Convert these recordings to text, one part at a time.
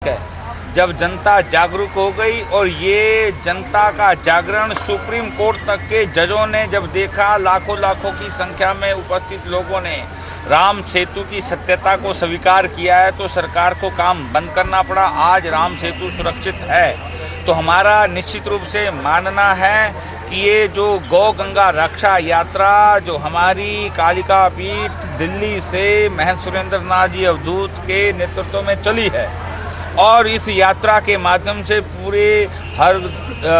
है। जब जनता जागरूक हो गई और ये जनता का जागरण सुप्रीम कोर्ट तक के जजों ने जब देखा, लाखों लाखों की संख्या में उपस्थित लोगों ने राम सेतु की सत्यता को स्वीकार किया है, तो सरकार को काम बंद करना पड़ा। आज राम सेतु सुरक्षित है, तो हमारा निश्चित रूप से मानना है कि ये जो गौ गंगा रक्षा यात्रा जो हमारी कालिका पीठ दिल्ली से महंत सुरेंद्र नाथ जी अवधूत के नेतृत्व में चली है, और इस यात्रा के माध्यम से पूरे हर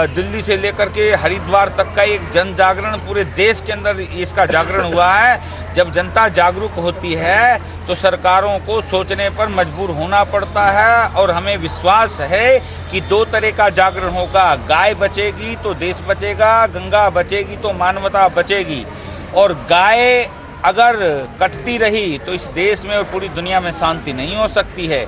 दिल्ली से लेकर के हरिद्वार तक का एक जन जागरण पूरे देश के अंदर इसका जागरण हुआ है। जब जनता जागरूक होती है तो सरकारों को सोचने पर मजबूर होना पड़ता है, और हमें विश्वास है कि दो तरह का जागरण होगा। गाय बचेगी तो देश बचेगा, गंगा बचेगी तो मानवता बचेगी। और गाय अगर कटती रही तो इस देश में और पूरी दुनिया में शांति नहीं हो सकती है,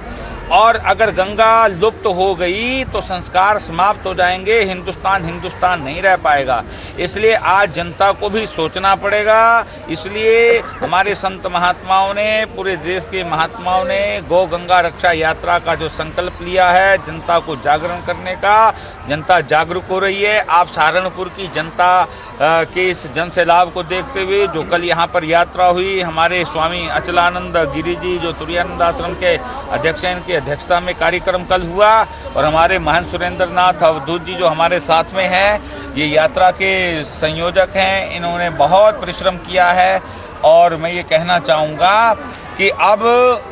और अगर गंगा लुप्त हो गई तो संस्कार समाप्त हो जाएंगे, हिंदुस्तान नहीं रह पाएगा। इसलिए आज जनता को भी सोचना पड़ेगा। इसलिए हमारे संत महात्माओं ने, पूरे देश के महात्माओं ने गौ गंगा रक्षा यात्रा का जो संकल्प लिया है जनता को जागरण करने का, जनता जागरूक हो रही है। आप सहारनपुर की जनता के इस जन सैलाब को देखते हुए जो कल यहाँ पर यात्रा हुई, हमारे स्वामी अचलानंद गिरी जी जो तुरायानंद आश्रम के अध्यक्ष हैं, इनकी अध्यक्षता में कार्यक्रम कल हुआ, और हमारे महंत सुरेंद्र नाथ अवधूत जी जो हमारे साथ में हैं, ये यात्रा के संयोजक हैं, इन्होंने बहुत परिश्रम किया है। और मैं ये कहना चाहूँगा कि अब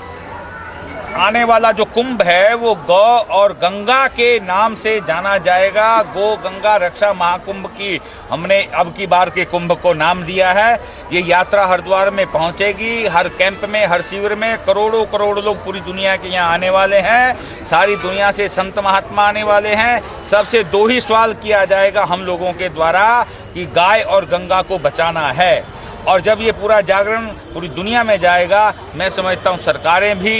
आने वाला जो कुंभ है वो गौ और गंगा के नाम से जाना जाएगा। गो गंगा रक्षा महाकुंभ की हमने अब की बार के कुंभ को नाम दिया है। ये यात्रा हरिद्वार में पहुंचेगी, हर कैंप में, हर शिविर में करोड़ों करोड़ लोग पूरी दुनिया के यहाँ आने वाले हैं, सारी दुनिया से संत महात्मा आने वाले हैं। सबसे दो ही सवाल किया जाएगा हम लोगों के द्वारा कि गाय और गंगा को बचाना है। और जब ये पूरा जागरण पूरी दुनिया में जाएगा, मैं समझता हूँ सरकारें भी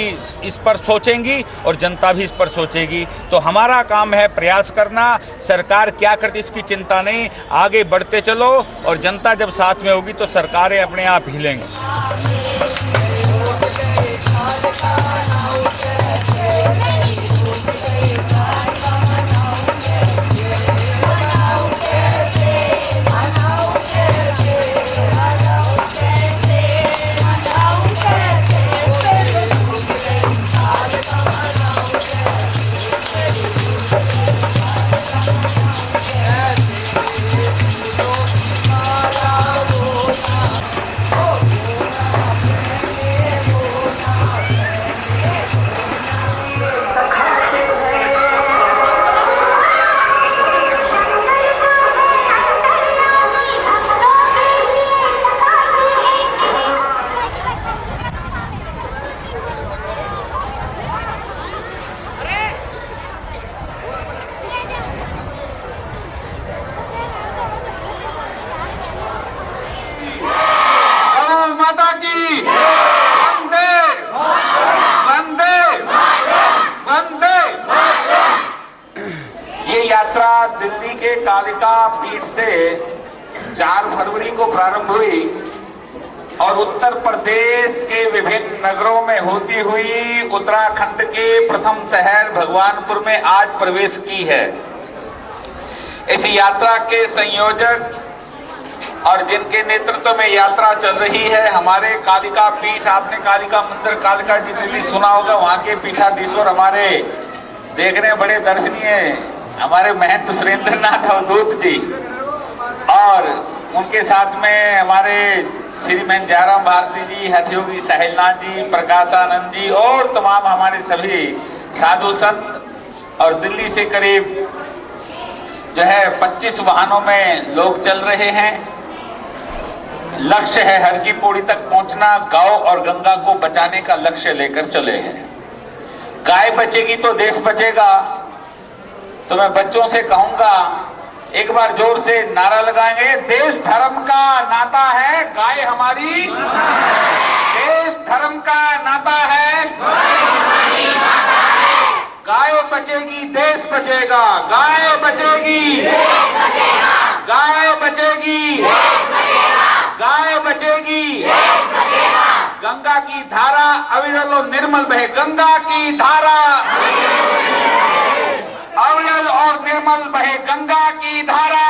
इस पर सोचेंगी और जनता भी इस पर सोचेगी। तो हमारा काम है प्रयास करना, सरकार क्या करती इसकी चिंता नहीं, आगे बढ़ते चलो, और जनता जब साथ में होगी तो सरकारें अपने आप हिलेंगी। यात्रा दिल्ली के कालिका पीठ से 4 फरवरी को प्रारंभ हुई और उत्तर प्रदेश के विभिन्न नगरों में होती हुई उत्तराखंड के प्रथम शहर भगवानपुर में आज प्रवेश की है। इस यात्रा के संयोजक और जिनके नेतृत्व में यात्रा चल रही है हमारे कालिका पीठ, आपने कालिका मंदिर कालिका जी दिल्ली सुना होगा, वहाँ के पीठाधीश्वर हमारे देखने बड़े दर्शनीय हमारे महंत सुरेंद्र नाथ अवधूत जी, और उनके साथ में हमारे श्रीमान जयराम भारती जी, हठयोगी साहिलनाथ जी, प्रकाशानंद जी और तमाम हमारे सभी साधु संत। और दिल्ली से करीब जो है 25 वाहनों में लोग चल रहे हैं। लक्ष्य है हर की पौड़ी तक पहुंचना, गौ और गंगा को बचाने का लक्ष्य लेकर चले हैं। गाय बचेगी तो देश बचेगा। तो मैं बच्चों से कहूंगा एक बार जोर से नारा लगाएंगे, देश धर्म का नाता है गाय हमारी, देश धर्म का नाता है, गाय बचेगी देश बचेगा, गाय बचेगी, गाय बचेगी, गाय बचेगी, गंगा की धारा अविरल और निर्मल बहे, गंगा की धारा अविरल और निर्मल बहे, गंगा की धारा।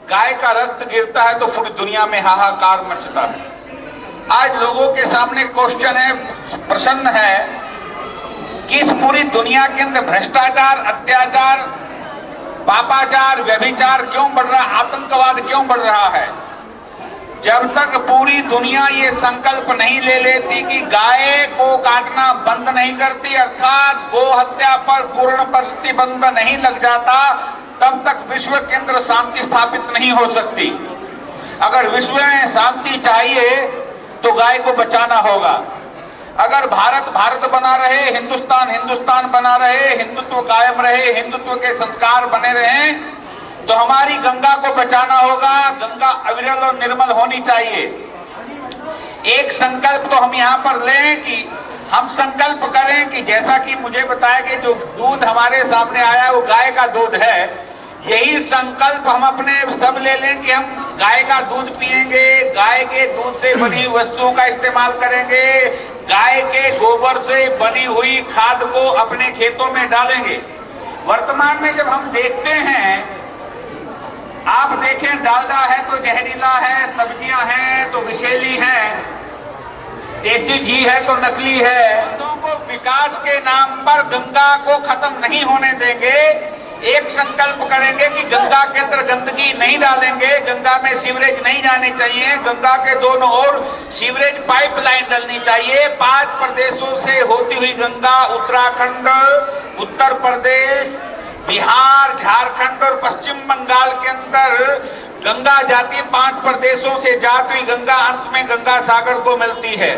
गाय का रक्त गिरता है तो पूरी दुनिया में हाहाकार मचता है। आज लोगों के सामने क्वेश्चन है, प्रश्न है कि इस पूरी दुनिया के अंदर भ्रष्टाचार, अत्याचार, पापाचार, व्यभिचार क्यों बढ़ रहा, आतंकवाद क्यों बढ़ रहा है? जब तक पूरी दुनिया ये संकल्प नहीं ले लेती कि गाय को काटना बंद नहीं करती, अर्थात गो हत्या पर पूर्ण प्रतिबंध नहीं लग जाता, तब तक विश्व के अंदर शांति स्थापित नहीं हो सकती। अगर विश्व में शांति चाहिए तो गाय को बचाना होगा। अगर भारत भारत बना रहे, हिंदुस्तान हिंदुस्तान बना रहे, हिंदुत्व कायम रहे, हिंदुत्व के संस्कार बने रहे, तो हमारी गंगा को बचाना होगा। गंगा अविरल और निर्मल होनी चाहिए। एक संकल्प तो हम यहाँ पर लें कि हम संकल्प करें कि जैसा कि मुझे बताया कि जो दूध हमारे सामने आया वो गाय का दूध है, यही संकल्प हम अपने सब ले लें कि हम गाय का दूध पिएंगे, गाय के दूध से बनी वस्तुओं का इस्तेमाल करेंगे, गाय के गोबर से बनी हुई खाद को अपने खेतों में डालेंगे। वर्तमान में जब हम देखते हैं, आप देखें डालडा है तो जहरीला है, सब्जियां हैं तो विषैली हैं, देसी घी है तो नकली है। तो विकास के नाम पर गंगा को खत्म नहीं होने देंगे। एक संकल्प करेंगे कि गंगा के अंदर गंदगी नहीं डालेंगे, गंगा में सीवरेज नहीं जाने चाहिए, गंगा के दोनों ओर सीवरेज पाइपलाइन डलनी चाहिए। 5 प्रदेशों से होती हुई गंगा उत्तराखंड, उत्तर प्रदेश, बिहार, झारखंड और पश्चिम बंगाल के अंदर गंगा जाती है। 5 प्रदेशों से जाती हुई गंगा अंत में गंगा सागर को मिलती है।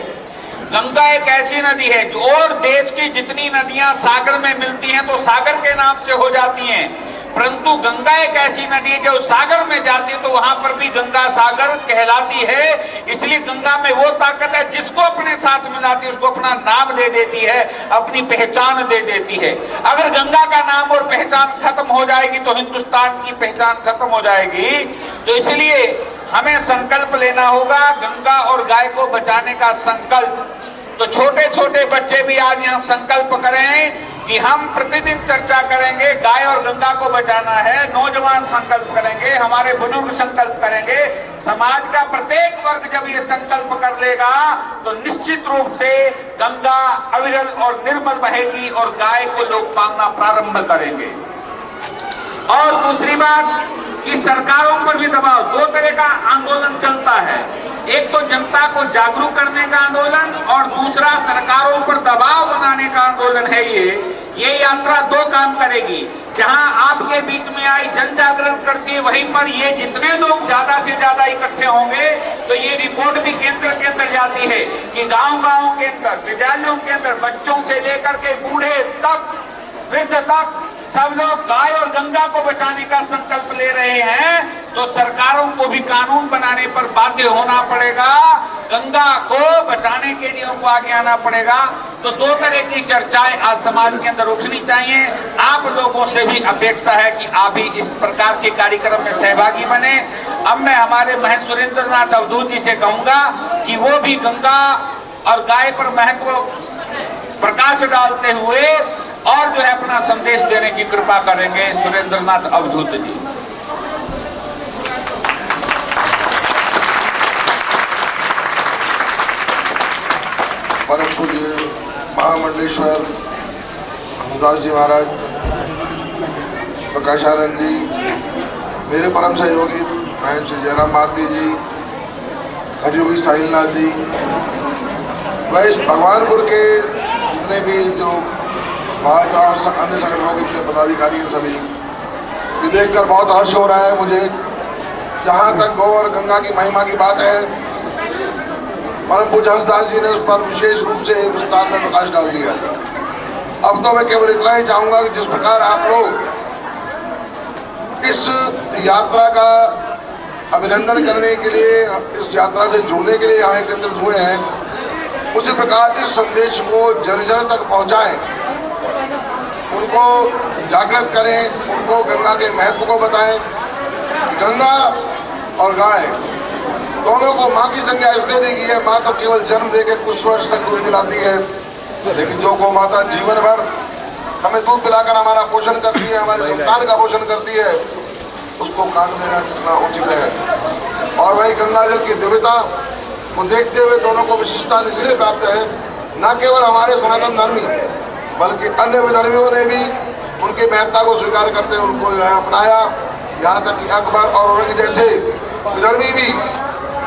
गंगा एक ऐसी नदी है जो और देश की जितनी नदियां सागर में मिलती हैं तो सागर के नाम से हो जाती हैं, परंतु गंगा एक ऐसी नदी है जो सागर में जाती है तो वहां पर भी गंगा सागर कहलाती है। इसलिए गंगा में वो ताकत है जिसको अपने साथ मिलाती है उसको अपना नाम दे देती है, अपनी पहचान दे देती है। अगर गंगा का नाम और पहचान खत्म हो जाएगी तो हिंदुस्तान की पहचान खत्म हो जाएगी। तो इसलिए हमें संकल्प लेना होगा, गंगा और गाय को बचाने का संकल्प। तो छोटे छोटे बच्चे भी आज यहाँ संकल्प करें कि हम प्रतिदिन चर्चा करेंगे, गाय और गंगा को बचाना है। नौजवान संकल्प करेंगे, हमारे बुजुर्ग संकल्प करेंगे। समाज का प्रत्येक वर्ग जब ये संकल्प कर लेगा तो निश्चित रूप से गंगा अविरल और निर्मल बहेगी और गाय को लोग पालना प्रारंभ करेंगे। और दूसरी बात कि सरकारों पर भी दबाव, 2 तरह का आंदोलन चलता है। एक तो जनता को जागरूक करने का आंदोलन और दूसरा सरकारों पर दबाव बनाने का आंदोलन है। ये यात्रा 2 काम करेगी। जहां आपके बीच में आई जन जागरण करती है, वहीं पर ये जितने लोग ज्यादा से ज्यादा इकट्ठे होंगे तो ये रिपोर्ट भी केंद्र के अंदर जाती है कि गांव-गांव के अंदर, विद्यालयों के अंदर बच्चों से लेकर के बूढ़े तक, वृद्ध तक सब लोग गाय और गंगा को बचाने का संकल्प ले रहे हैं। तो सरकारों को भी कानून बनाने पर बाध्य होना पड़ेगा, गंगा को बचाने के लिए उनको आगे आना पड़ेगा। तो 2 तरह की चर्चाएं आज समाज के अंदर उठनी चाहिए। आप लोगों से भी अपेक्षा है कि आप भी इस प्रकार के कार्यक्रम में सहभागी बने। अब मैं हमारे महंत सुरेंद्र नाथ अवधूत जी से कहूंगा कि वो भी गंगा और गाय पर महत्व प्रकाश डालते हुए और जो है अपना संदेश देने की कृपा करेंगे। सुरेंद्र नाथ अवधूत जी। परम पूज्य महामंडलेश्वर हनुदास जी महाराज, प्रकाशानंद जी, मेरे परम सहयोगी महंत श्री जयराम भारती जी, हरियोगी साहिलनाथ जी, वह इस भगवानपुर के जितने भी जो भाजपा और अन्य संगठनों के पदाधिकारी हैं, सभी ये देखकर बहुत हर्ष हो रहा है मुझे। जहाँ तक गौ और गंगा की महिमा की बात है, परम पूज्य हंसदास जी ने उस पर विशेष रूप से विस्तार में प्रकाश डाल दिया। अब तो मैं केवल इतना ही चाहूँगा कि जिस प्रकार आप लोग इस यात्रा का अभिनंदन करने के लिए, इस यात्रा से जुड़ने के लिए यहाँ एकत्रित हुए हैं, उसी प्रकार इस संदेश को जन जन तक पहुँचाएं, उनको जागृत करें, उनको गंगा के महत्व को बताएं। गंगा और गाय दोनों को माँ की संज्ञा इसलिए दी गई है, माँ तो केवल जन्म दे के कुछ वर्ष तक दूध पिलाती है, लेकिन जो गौ माता जीवन भर हमें दूध पिलाकर हमारा पोषण करती है, हमारे संतान का पोषण करती है, उसको काट देना कितना उचित है। और वही गंगा जल की दिव्यता को देखते हुए दोनों को विशिष्टता इसलिए प्राप्त है, न केवल हमारे सनातन धर्मी बल्कि अन्य विधर्मियों ने भी उनकी महत्ता को स्वीकार करते हुए उनको अपनाया। यहाँ तक कि अकबर और औरंगजेब जैसे विधर्मी भी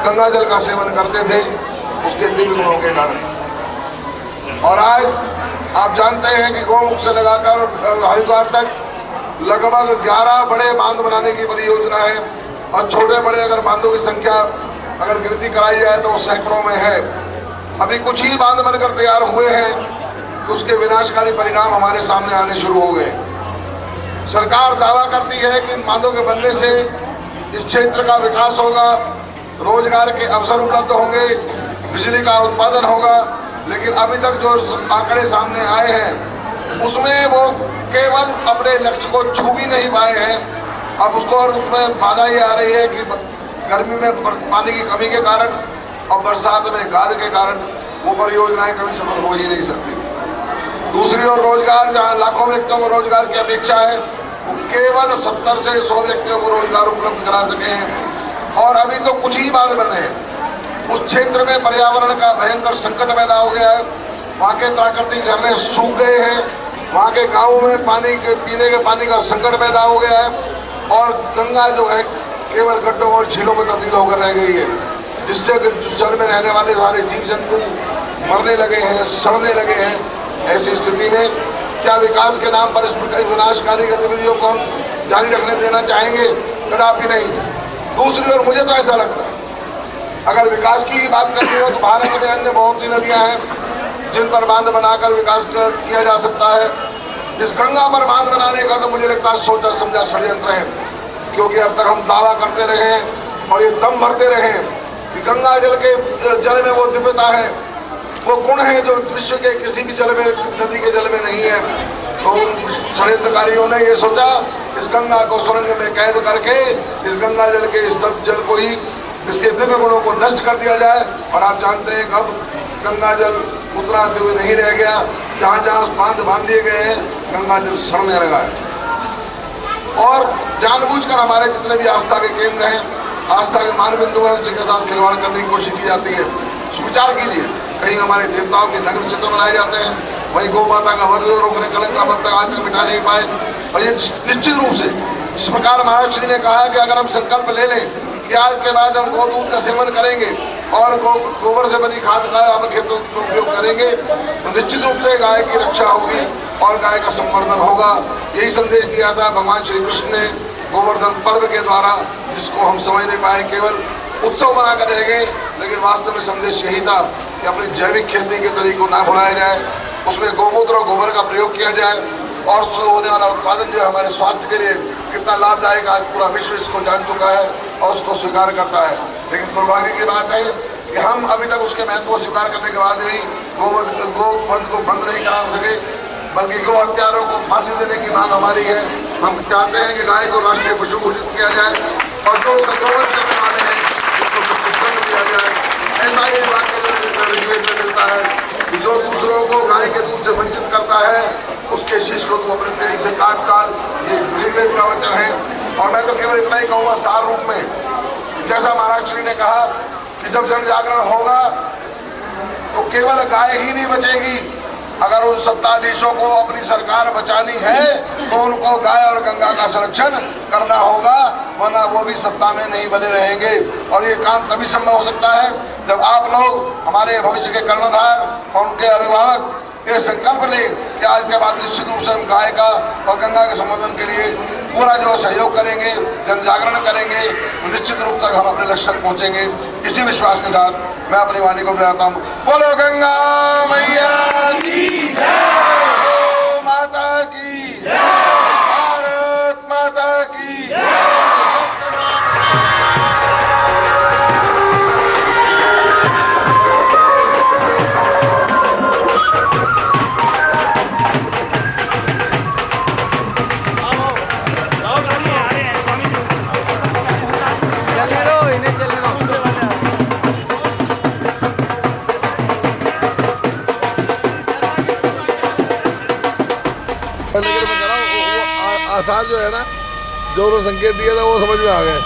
गंगा जल का सेवन करते थे उसके दिव्य गुणों के कारण। और आज आप जानते हैं कि गौमुख से लगाकर हरिद्वार तक लगभग 11 बड़े बांध बनाने की परियोजना है, और छोटे बड़े अगर बांधों की संख्या अगर गिनती कराई जाए तो सैकड़ों में है। अभी कुछ ही बांध बनकर तैयार हुए हैं, उसके विनाशकारी परिणाम हमारे सामने आने शुरू हो गए। सरकार दावा करती है कि इन बांधों के बनने से इस क्षेत्र का विकास होगा, रोजगार के अवसर उपलब्ध होंगे, बिजली का उत्पादन होगा, लेकिन अभी तक जो आंकड़े सामने आए हैं उसमें वो केवल अपने लक्ष्य को छू भी नहीं पाए हैं। अब उसको और उसमें बाधा ये आ रही है कि गर्मी में पानी की कमी के कारण और बरसात में गाद के कारण वो परियोजनाएं कभी सफल हो ही नहीं सकती। दूसरी ओर रोजगार, जहाँ लाखों व्यक्तियों को रोजगार की अपेक्षा है, वो केवल 70 से 100 व्यक्तियों को रोजगार उपलब्ध करा सके हैं, और अभी तो कुछ ही बांध बने हैं। उस क्षेत्र में पर्यावरण का भयंकर संकट पैदा हो गया है, वहाँ के प्राकृतिक झरने सूख गए हैं, वहाँ के गाँवों में पीने के पानी का संकट पैदा हो गया है, और गंगा जो है केवल गड्ढों और झीलों में तब्दील होकर रह गई है, जिससे जल में रहने वाले सारे जीव जंतु मरने लगे हैं, सड़ने लगे हैं। ऐसी स्थिति में क्या विकास के नाम पर इस विनाशकारी गतिविधियों को हम जारी रखने देना चाहेंगे? कदापि नहीं। दूसरी ओर मुझे तो ऐसा लगता है, अगर विकास की बात करनी हो तो भारत में अन्य बहुत सी नदियां हैं जिन पर बांध बनाकर विकास किया जा सकता है। इस गंगा पर बांध बनाने का तो मुझे लगता है सोचा समझा षड्यंत्र है, क्योंकि अब तक हम दावा करते रहे हैं और ये दम भरते रहे हैं कि गंगा जल में वो दिव्यता है, वो गुण है जो विश्व के किसी भी जल में, नदी के जल में नहीं है। तो षड्यंत्रकारियों ने ये सोचा इस गंगा को सुरंग में कैद करके इस गंगा जल के इस जल को ही, इसके दिव्य गुणों को नष्ट कर दिया जाए। और आप जानते हैं अब गंगा जल उतना दिव्य नहीं रह गया, जहाँ जहाँ बांध बांध दिए गए हैं गंगा जल सड़ने लगा है। और जानबूझकर हमारे जितने भी आस्था के केंद्र हैं, आस्था के मानबिंदु हैं, उनके साथ खिलवाड़ करने की कोशिश की जाती है। विचार कीजिए, कहीं हमारे देवताओं के नगर चित्र बनाए जाते हैं, वहीं गौ माता का वध रोकने कलंक का मंत्र आज तक मिटा नहीं पाए। और ये निश्चित रूप से जिस प्रकार महाराज श्री ने कहा कि अगर हम संकल्प ले लें कि आज के बाद हम गौ दूध का सेवन करेंगे और गोबर से बनी खाद का हम खेतों में उपयोग करेंगे, तो निश्चित रूप से गाय की रक्षा होगी और गाय का संवर्धन होगा। यही संदेश दिया था भगवान श्री कृष्ण ने गोवर्धन पर्व के द्वारा, जिसको हम समझ नहीं पाए, केवल उत्सव बनाकर रह गए, लेकिन वास्तव में संदेश यही था कि अपनी जैविक खेती के तरीकों ना भुलाया जाए, उसमें गौमूत्र और गोबर का प्रयोग किया जाए, और होने वाला उत्पादन जो है हमारे स्वास्थ्य के लिए कितना लाभदायक आज पूरा विश्व इसको जान चुका है और उसको स्वीकार करता है। लेकिन दुर्भाग्य की बात है कि हम अभी तक उसके महत्व को स्वीकार करने के बाद भी गोवध को बंद नहीं करा सके, बल्कि गौ हत्यारों को फांसी देने की मांग हमारी है। हम चाहते हैं कि गाय को राष्ट्रीय पशु घोषित किया जाए और जो गौवध करने वाले हैं उसको दंड दिया जाए। ऐसा ही वाक्य में मिलता है कि जो दूसरों को गाय के दूध से वंचित करता है उसके शीश को तुम अपने पेट से काट डाल, ये ऋग्वेद का वचन है। और मैं तो केवल इतना ही कहूँगा सार रूप में, जैसा महाराज श्री ने कहा कि जब जन जागरण होगा तो केवल गाय ही नहीं बचेगी। अगर उन सत्ताधीशों को अपनी सरकार बचानी है तो उनको गाय और गंगा का संरक्षण करना होगा, वरना वो भी सत्ता में नहीं बने रहेंगे। और ये काम तभी संभव हो सकता है जब आप लोग, हमारे भविष्य के कर्णधार और उनके अभिभावक, ये संकल्प लें कि आज के बाद निश्चित रूप से हम गाय का और गंगा के संवर्धन के लिए पूरा जो सहयोग करेंगे, जन जागरण करेंगे, तो निश्चित रूप तक हम अपने लक्ष्य तक पहुँचेंगे। इसी विश्वास के साथ मैं अपनी वाणी को बढ़ाता हूँ। बोलो गंगा मैया की जय, गौ माता की जय, भारत माता की जय। चलने दो, इन्हें चलने दो। लेकिन मैं कह रहा हूँ वो आसार जो है ना, जो उन्होंने संकेत दिया था वो समझ में आ गए।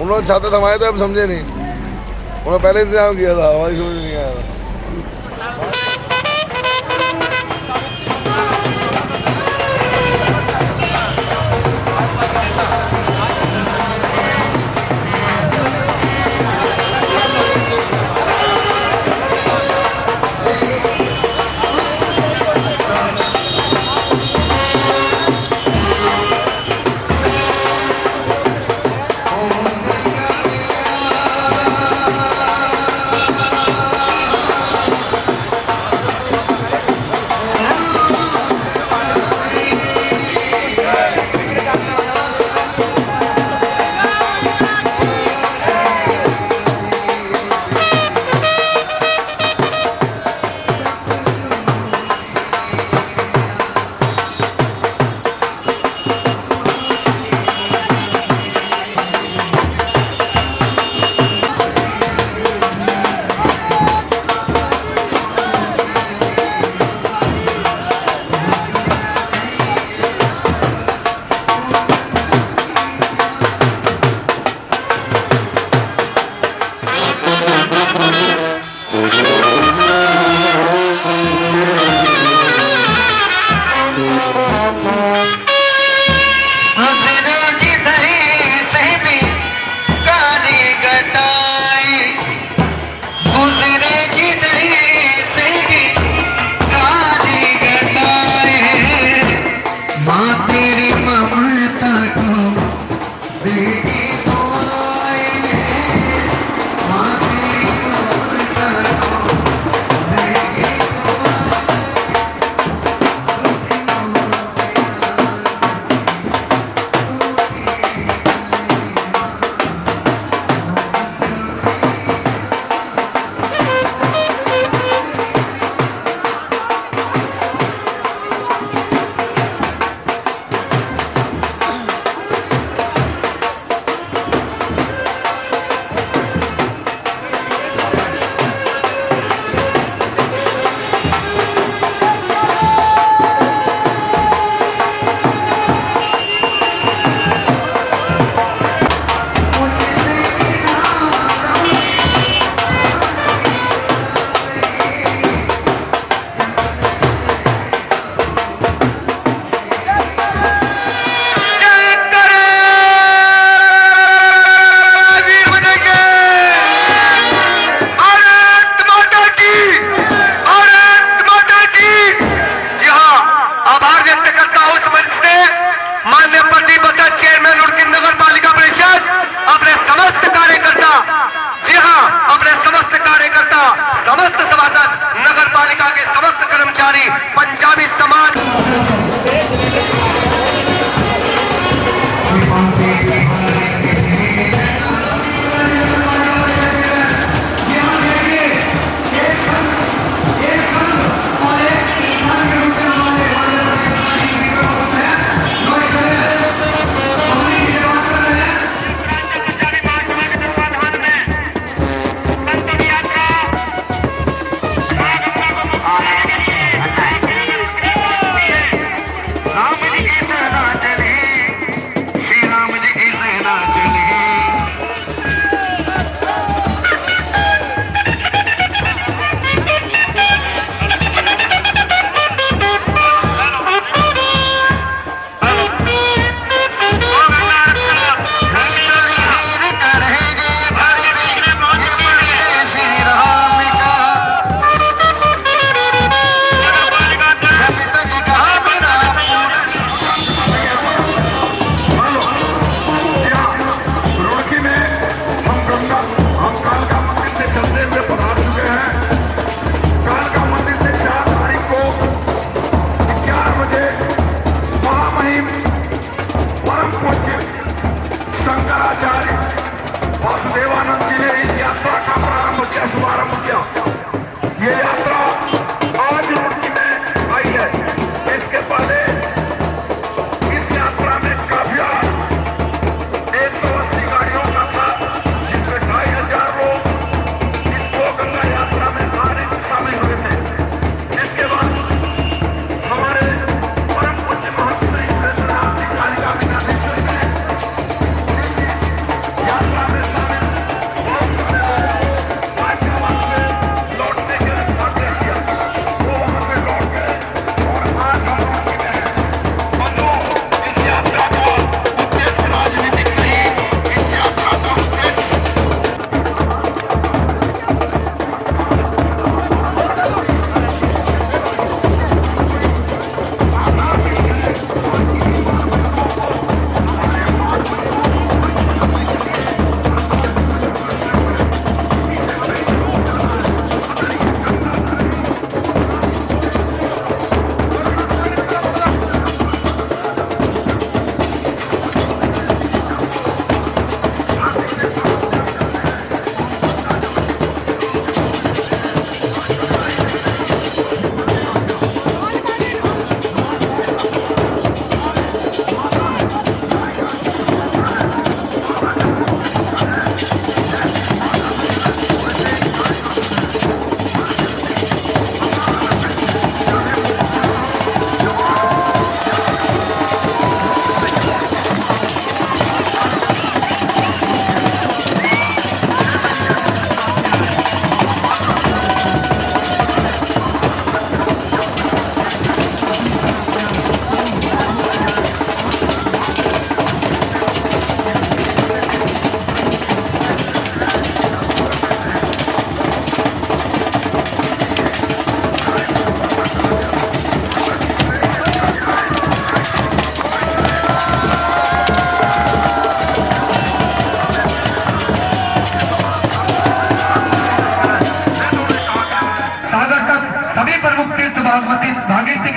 उन्होंने छाते थमाए थे, अब समझे नहीं। उन्होंने पहले इंतजाम किया था, हमारी समझ में नहीं आया था।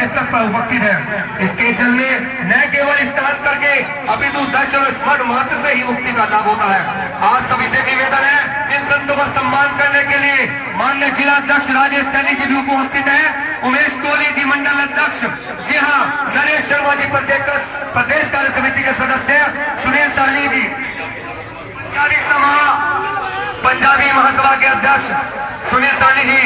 स्तर पर उपस्थित है। इसके जल में न केवल स्नान करके अपितु दर्शन और स्मरण मात्र से ही मुक्ति का लाभ होता है। आज सभी से निवेदन है, इन संतों का सम्मान करने के लिए माननीय जिला अध्यक्ष राजेश सैनी जी भी उपस्थित है, उमेश कोहली जी मंडल अध्यक्ष, जी हाँ, नरेश शर्मा जी प्रदेश कार्य समिति के सदस्य, सुनील साहनी जी पंजाबी महासभा के अध्यक्ष सुनील साहनी जी।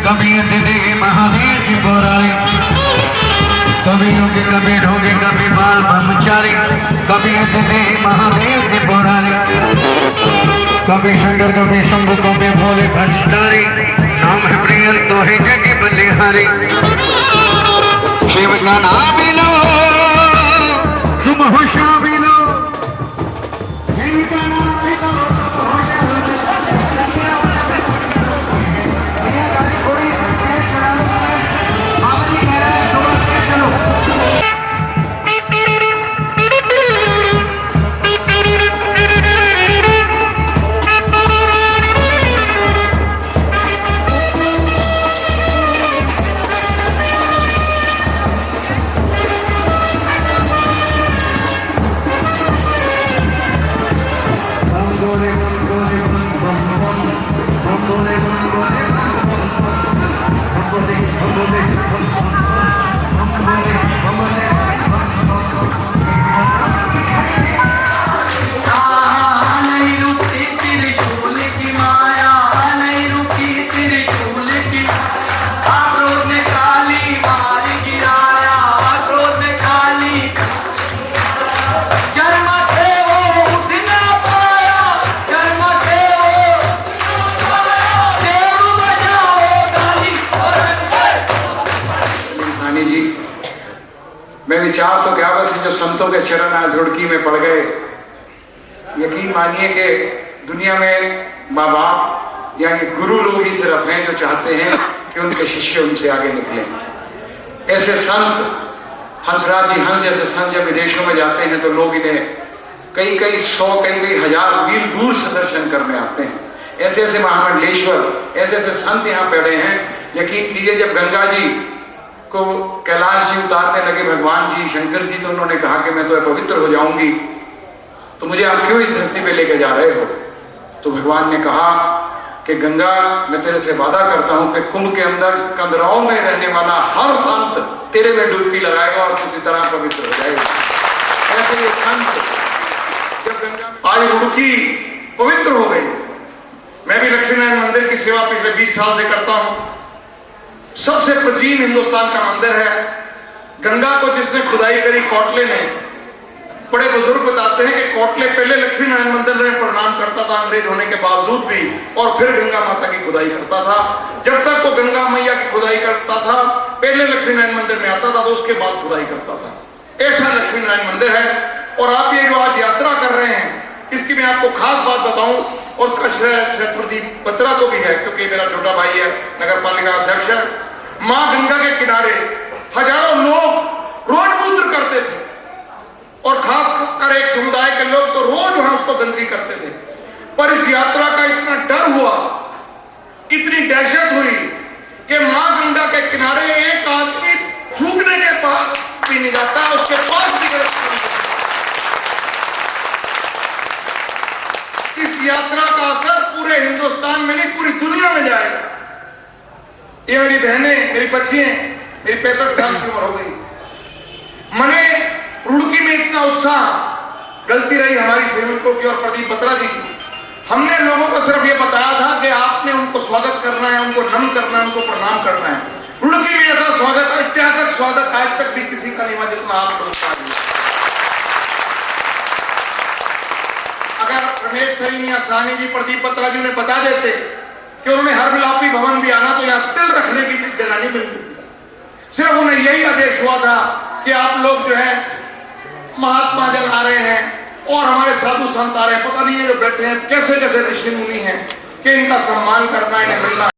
कभी दे महादेव जी बोरारी, कभी होंगे कभी ढोंगे कभी बाल ब्रह्मचारी, कभी दे महादेव जी बोरारी, कभी शंकर कभी शंभु कभी भोले भंडारी, नाम है प्रियन तो है जगी बलिहारी। शिव का नाम लो सुबह शाम लो, शिव का नाम लो मैं विचार तो क्या बस जो संतों के चरण आज रुड़की में पड़ गए। यकीन मानिए कि दुनिया में माँ बाप यानी गुरु लोग ही सिर्फ हैं जो चाहते हैं कि उनके शिष्य उनसे आगे निकले। ऐसे संत हंसराज जी हंस जैसे संत जब विदेशों में जाते हैं तो लोग इन्हें कई कई सौ कई हजार मील दूर से दर्शन करने आते हैं। ऐसे ऐसे महामंडलेश्वर ऐसे ऐसे संत यहाँ पैड़े हैं। यकीन कीजिए जब गंगा जी को कैलाश जी उतारने लगे भगवान जी शंकर जी, तो उन्होंने कहा कि मैं तो पवित्र हो जाऊंगी, तो मुझे आप क्यों इस धरती पे लेके जा रहे हो? तो भगवान ने कहा कि गंगा मैं तेरे से वादा करता हूं कि कुंभ के अंदर कंदराओं में रहने वाला हर संत तेरे में डुबकी लगाएगा और किसी तरह पवित्र हो जाएगा। ऐसे ये संत जब गंगा आज रुड़की पवित्र हो गई। मैं भी लक्ष्मी नारायण मंदिर की सेवा पिछले 20 साल से करता हूं। सबसे प्राचीन हिंदुस्तान का मंदिर है। गंगा को जिसने खुदाई करी कोटले ने, बड़े बुजुर्ग बताते हैं कि कोटले पहले लक्ष्मी नारायण मंदिर में प्रणाम करता था अंग्रेज होने के बावजूद भी, और फिर गंगा माता की खुदाई करता था। जब तक वो गंगा मैया की खुदाई करता था पहले लक्ष्मी नारायण मंदिर में आता था, तो उसके बाद खुदाई करता था। ऐसा लक्ष्मी नारायण मंदिर है। और आप ये जो आज यात्रा कर रहे हैं इसकी मैं आपको खास बात बताऊं, और उसका श्रेय प्रदीप बत्रा को भी है, क्योंकि मेरा छोटा भाई है, नगर पालिका अध्यक्ष है। मां गंगा के किनारे हजारों लोग रोज मूत्र करते थे, और खास कर एक समुदाय के लोग तो रोज वहां उसको गंदगी करते थे। पर इस यात्रा का इतना डर हुआ, इतनी दहशत हुई कि मां गंगा के किनारे एक आदमी थूकने के पास भी नहीं जाता, उसके पास भी इस यात्रा का असर पूरे हिंदुस्तान में नहीं पूरी दुनिया में जाएगा। ये मेरी बहनें, मेरी बच्चियां, मेरी 65 साल की उम्र हो गई। मैंने रुड़की में इतना उत्साह, गलती रही हमारी सेवकों की और प्रदीप बत्रा जी की। हमने लोगों को सिर्फ ये बताया था कि आपने उनको स्वागत करना है, उनको नमन करना है, उनको प्रणाम करना है। रुड़की में ऐसा स्वागत, ऐतिहासिक स्वागत आज तक भी किसी का नहीं हुआ जितना आप लोग का। अगर रमेश सरीन या साहनी जी, प्रदीप बत्रा जी ने बता देते कि उन्होंने हर मिलापी भवन भी आना, तो यहाँ तिल रखने की जगह नहीं मिलती थी। सिर्फ उन्हें यही आदेश हुआ था कि आप लोग जो है महात्मा जन आ रहे हैं और हमारे साधु संत आ रहे हैं, पता नहीं ये जो बैठे हैं कैसे कैसे ऋषि मुनि हैं, कि इनका सम्मान करना, इन्हें मिलना।